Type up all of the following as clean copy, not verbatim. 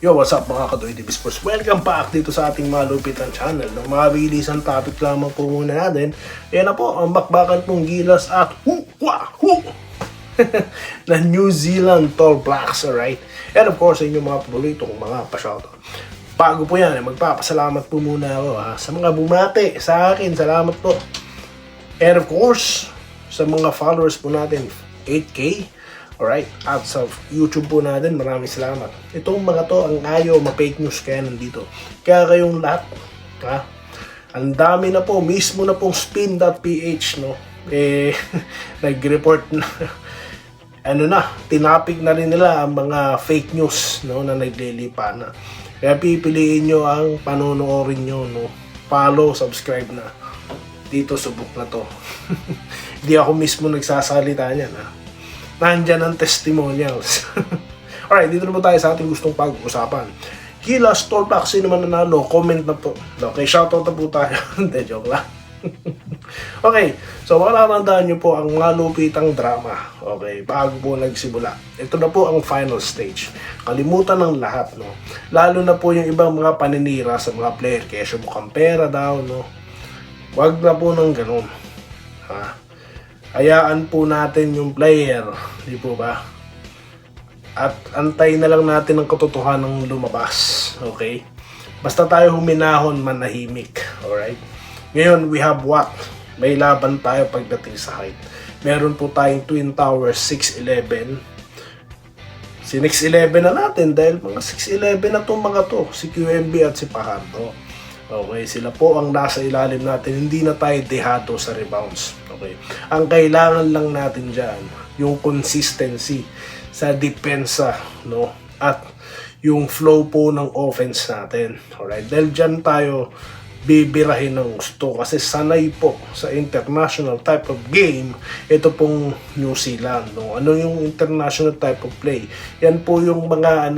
Yo, what's up mga Kadoy TV Sports? Welcome back dito sa ating malupitan channel. Ng mga bilisang topic lamang po muna natin. Yan na po, ang bakbakan pong gilas at na New Zealand Tall Blacks, alright? And of course, sa inyong mga paborito kong mga pa-shoutout. Bago po yan, magpapasalamat po muna ako sa mga bumati sa akin. Salamat po. And of course, sa mga followers po natin, 8K. Alright, at sa YouTube po natin, maraming salamat. Itong mga to, ang ayaw ma-fake news kaya nandito. Kaya kayong lahat, ang dami na po, mismo na pong spin.ph, no? Nag-report na, tinapik na rin nila ang mga fake news, no, na naglilipa na. Kaya pipiliin nyo ang panonoodin nyo, no? Follow, subscribe na. Dito, subok na to. Hindi ako mismo nagsasalita niyan, Nandyan ang testimonials. Alright, dito na po tayo sa ating gustong pag-usapan. Gilas, Tall Blacks, sino man nanalo? Comment na po. Okay, shoutout na po tayo. Hindi, joke lang. Okay, so makakatandaan nyo po ang malupitang drama. Okay, bago po nagsimula. Ito na po ang final stage. Kalimutan ng lahat, no? Lalo na po yung ibang mga paninira sa mga player. Kaya mukhang pera daw, no? Wag na po ng ganun. Hayaan po natin yung player, di po ba? At antayin na lang natin ang katotohanan ng lumabas, okay? Basta tayo huminahon, manahimik, alright? Ngayon, we have what? May laban tayo pagdating sa height. Meron po tayong Twin Towers 6'11". Si 6'11 na natin dahil mga 6'11 na itong mga to, si QMB at si Pajardo. Okay, sila po ang nasa ilalim natin, hindi na tayo dehado sa rebounds. Okay. Ang kailangan lang natin dyan, yung consistency sa depensa, no? At yung flow po ng offense natin. Alright, dahil dyan tayo bibirahin ng gusto kasi sanay po sa international type of game ito pong New Zealand, no? Ano yung international type of play? Yan po yung mga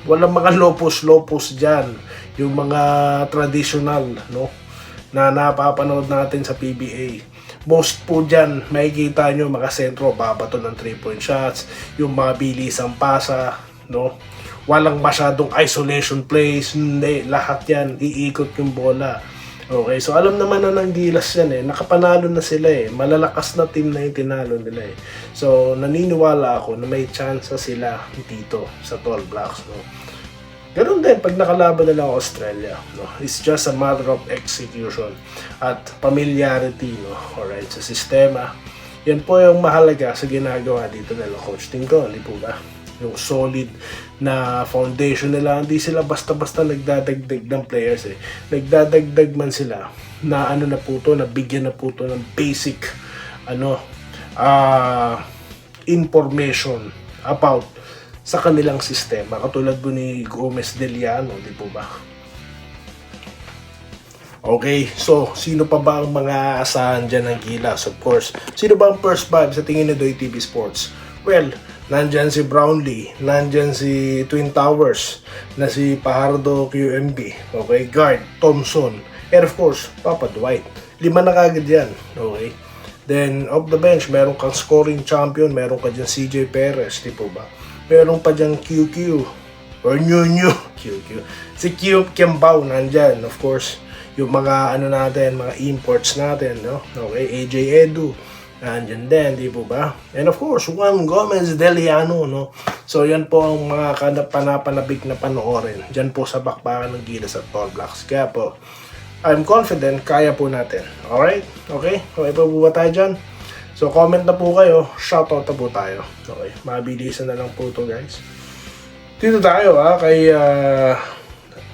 walang mga lopos-lopos dyan. Yung mga traditional, no, na napapanood natin sa PBA. Most po dyan, makikita nyo mga sentro, babato ng 3-point shots, yung mga bilisang pasa, no, walang masyadong isolation plays, hindi, lahat yan, iikot yung bola. Okay, so alam naman na ng Gilas yan nakapanalo na sila malalakas na team na yung tinalo nila So naniniwala ako na may chance sila dito sa Tall Blacks, no. Ganun din pag nakalaban nila ang Australia, no? It's just a matter of execution at familiarity, no? Alright, sa sistema. Yan po yung mahalaga sa ginagawa dito nila Coach Tinko, hindi po ba? Yung solid na foundation nila, hindi sila basta-basta nagdadagdag ng players Nagdadagdag man sila na na po to, nabigyan na po to ng basic information about sa kanilang sistema, katulad po ni Gomez Deliano, di po ba? Okay, so sino pa ba ang mga asahan dyan ng Gilas? Of course, sino ba ang first five sa tingin ni Doy TV Sports? Well, nandyan si Brownlee, nandyan si Twin Towers, na si Pajardo QMB, okay, guard, Thompson, and of course, Papa Dwight. 5 na kagad yan, okay? Then, off the bench, meron kang scoring champion, meron ka dyan CJ Perez, di po ba? Meron pa dyan QQ or New QQ. Si Kimbao nandyan, of course, yung mga natin, mga imports natin, no? Okay, AJ Edu nandyan din, di po ba? And of course, Juan Gomez Deliano, no? So yan po ang mga panapanabik na panoorin dyan po sa bakbakan ng Gilas at Tall Blacks. Kaya po, I'm confident, kaya po natin. Alright? Okay? Okay pa po ba tayo dyan? So comment na po kayo, shoutout na po tayo. Okay, mabilisan na lang po ito guys. Dito tayo kay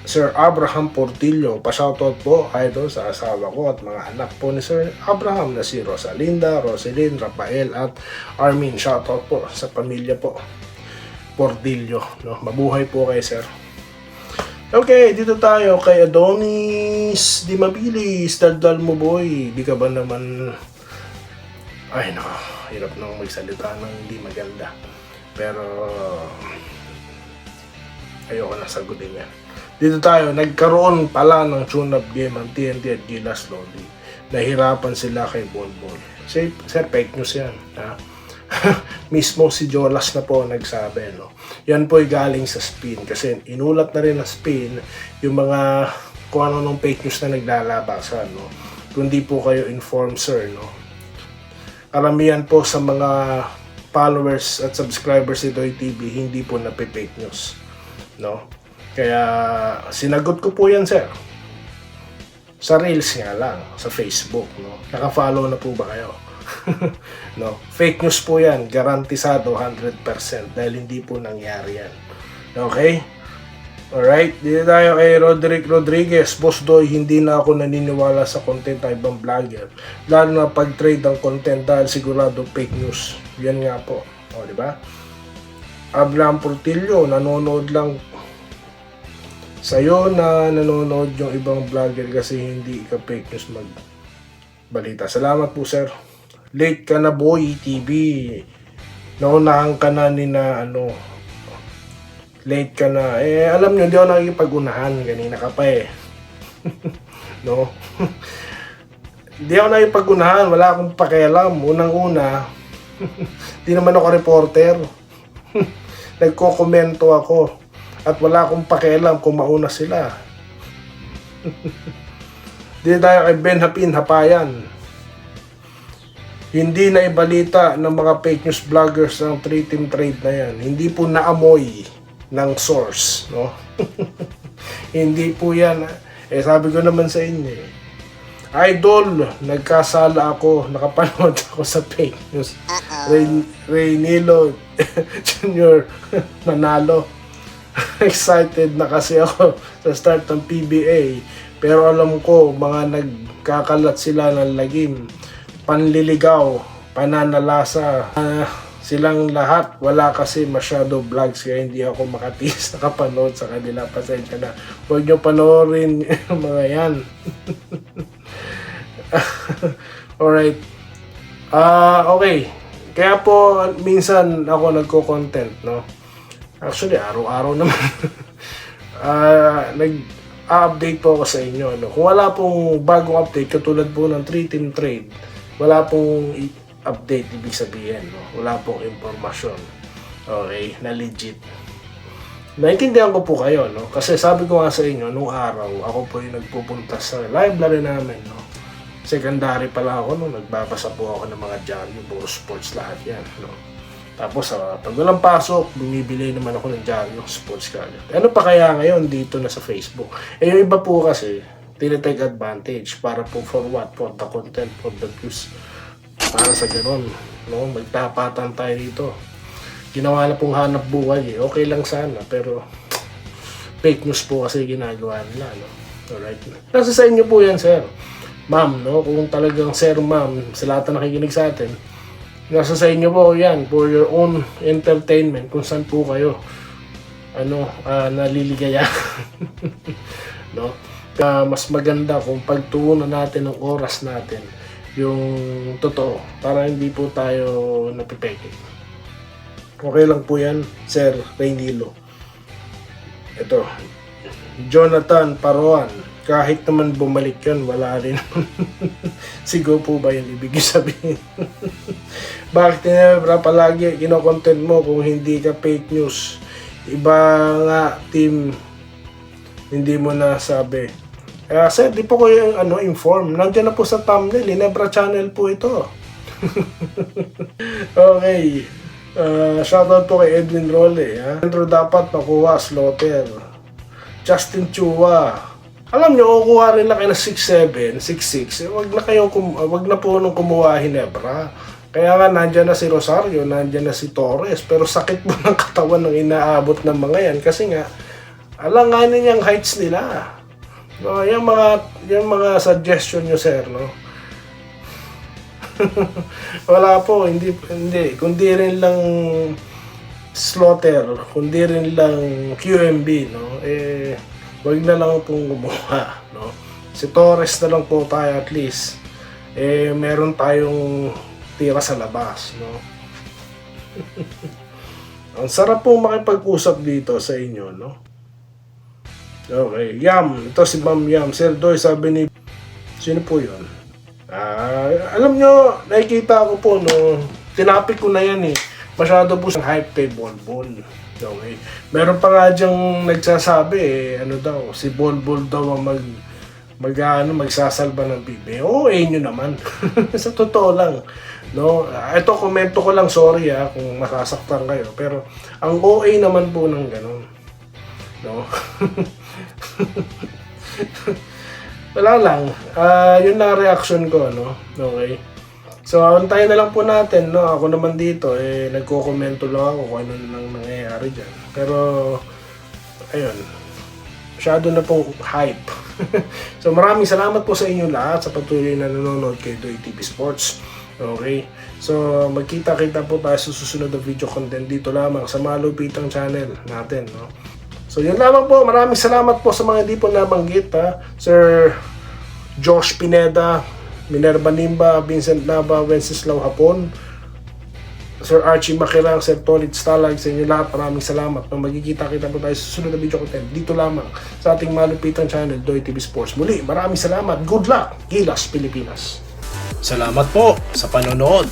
Sir Abraham Portillo. Pa-shoutout po idol sa asawa ko at mga anak po ni Sir Abraham na si Rosalinda, Roselyn, Rafael at Armin. Shoutout po sa pamilya po Portillo, no? Mabuhay po kay Sir. Okay, dito tayo kay Adonis Di Mabilis. Daldal mo boy, di ka ba naman... Ay no, hirap nang magsalita ng hindi maganda. Pero ayoko na sagutin yan. Dito tayo, nagkaroon pala ng tune-up game ang TNT at Gilas Lodi. Nahirapan sila kay Bonbon. Sir, fake news yan. Mismo si Jolas na po nagsabi, no? Yan po ay galing sa spin kasi inulat na rin ng spin yung mga kung ano nung fake news na naglalabasan, no? Kundi po kayo informed, sir, no? Karamihan po sa mga followers at subscribers ni Doy TV hindi po nape-fake news, no? Kaya sinagot ko po yan, sir. Sa Reels nga lang, sa Facebook, no? Naka-follow na po ba kayo? No, fake news po yan, garantisado 100% dahil hindi po nangyari yan. Okay? Alright, dito tayo kay Roderick Rodriguez. Boss Doy, hindi na ako naniniwala sa content ng ibang vlogger. Lalo na pag-trade ang content dahil sigurado fake news. Yan nga po. O, di ba? Abraham Portillo, nanonood lang sa'yo na nanonood yung ibang vlogger kasi hindi ka fake news magbalita. Salamat po, sir. Late ka na, Boy TV. Naunahan ka na ni na late ka na. Alam nyo, hindi ako nakikipag-unahan. Ganina ka pa no? Hindi ako nakikipag-unahan. Wala akong pakialam. Unang-una, di naman ako reporter. Nagko-komento ako. At wala akong pakialam kung mauna sila. Dito tayo kay Ben Hapin Hapayan. Hindi na ibalita ng mga fake news vloggers ng 3-team trade na yan. Hindi po naamoy ng source, no? Hindi po yan. Sabi ko naman sa inyo, Idol, nagkasala ako, nakapanood ako sa fake news. Reynilo Junior Manalo. Excited na kasi ako sa start ng PBA. Pero alam ko, mga nagkakalat sila ng lagim, panliligaw, pananalasa, silang lahat. Wala kasi masyado vlogs kaya hindi ako makatiis nakapanood sa kanila. Pasensya na. Huwag nyo panoorin mga yan. Alright. Okay. Kaya po, minsan ako nagko-content, no? Actually, araw-araw naman. Nag-update po ako sa inyo, no? Kung wala pong bagong update, katulad po ng 3-team trade, wala pong update, ibig sabihin, no? Wala pong impormasyon. Okay, na legit. Naintindihan ko po kayo, no? Kasi sabi ko nga sa inyo, nung araw, ako po yung nagpupunta sa library namin, no? Secondary pa lang ako, no? Nagbabasa po ako ng mga diaryo, puro sports lahat yan, no? Tapos, pag walang pasok, bumibili naman ako ng diaryo, sports kagad. Ano pa kaya ngayon dito na sa Facebook? Yung iba po kasi, tinitake advantage para po for what? For the content, for the views. Para sa ganun, no? Magtapatan tayo dito. Ginawa na pong hanap buhay, okay lang sana, pero fake news po kasi ginagawa nila, no? Alright. Nasa sa inyo po yan, sir. Ma'am, no? Kung talagang sir, ma'am, sa lahat na nakikinig sa atin, nasa sa inyo po yan, for your own entertainment, kung saan po kayo, naliligaya. No? Mas maganda kung pagtuunan natin ng oras natin, yung totoo, para hindi po tayo napipeke. Okay lang po yan, Sir Reynilo. Ito, Jonathan Paroan. Kahit naman bumalik yun, wala rin. Sigo po ba yun ibig sabihin? Bakit tinebra palagi kino-content mo kung hindi ka fake news? Iba nga team, hindi mo na sabi. Sir, di po ko yung inform. Nandiyan na po sa thumbnail, Ginebra channel po ito. Okay. Shoutout po kay Edwin Role. Andrew dapat makuha, Slaughter. Justin Chua. Alam nyo, kukuha rin lang kayo na 6'7", 6'6". Wag na po nung kumuha Ginebra. Kaya nga, nandyan na si Rosario, nandyan na si Torres. Pero sakit mo ng katawan ng inaabot ng mga yan. Kasi nga, alanganin yung heights nila. No, yung mga suggestion nyo, sir, no? Wala po, hindi, kundi rin lang Slaughter, kundi rin lang QMB, no? Wag na lang pong gumawa, no? Si Torres na lang po tayo at least. Meron tayong tira sa labas, no? Ang sarap pong makipag-usap dito sa inyo, no? Okay, Yam. Ito si Ma'am Yam. Sir Doy, sabi ni... Sino po yun? Alam nyo, nakikita ko po, no? Tinapik ko na yan, eh. Masyado po sa hype kay Bonbon. Okay. Meron pa nga diyang nagsasabi ano daw, si Bolbol daw ang magsasalba ng PBA. Oo, nyo naman. Sa totoo lang. No? Ito, komento ko lang, sorry kung masasaktan kayo. Pero, ang OA naman po ng ganun. No? Wala lang. Yun na reaction ko, no? Okay. So, antayin na lang po natin, no? Ako naman dito, nagko-komento lang ako kung ano nang nangyayari dyan. Pero, ayun. Masyado na pong hype. So, maraming salamat po sa inyo lahat sa patuloy na nanonood kay Doy TV Sports. Okay? So, magkita-kita po tayo sa susunod na video content dito lamang sa Malupitang channel natin, no? So, yun lamang po. Maraming salamat po sa mga hindi po nabanggit, Sir Josh Pineda, Minerva Nimba, Vincent Nava, Wenceslao Hapon, Sir Archie Makirang, Sir Tolit Stalag, sa inyo lahat, maraming salamat. Magkikita-kita po tayo sa susunod na video content dito lamang sa ating Malupitang channel, Doy TV Sports. Muli, maraming salamat. Good luck! Gilas, Pilipinas! Salamat po sa panonood.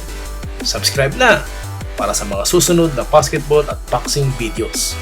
Subscribe na para sa mga susunod na basketball at boxing videos.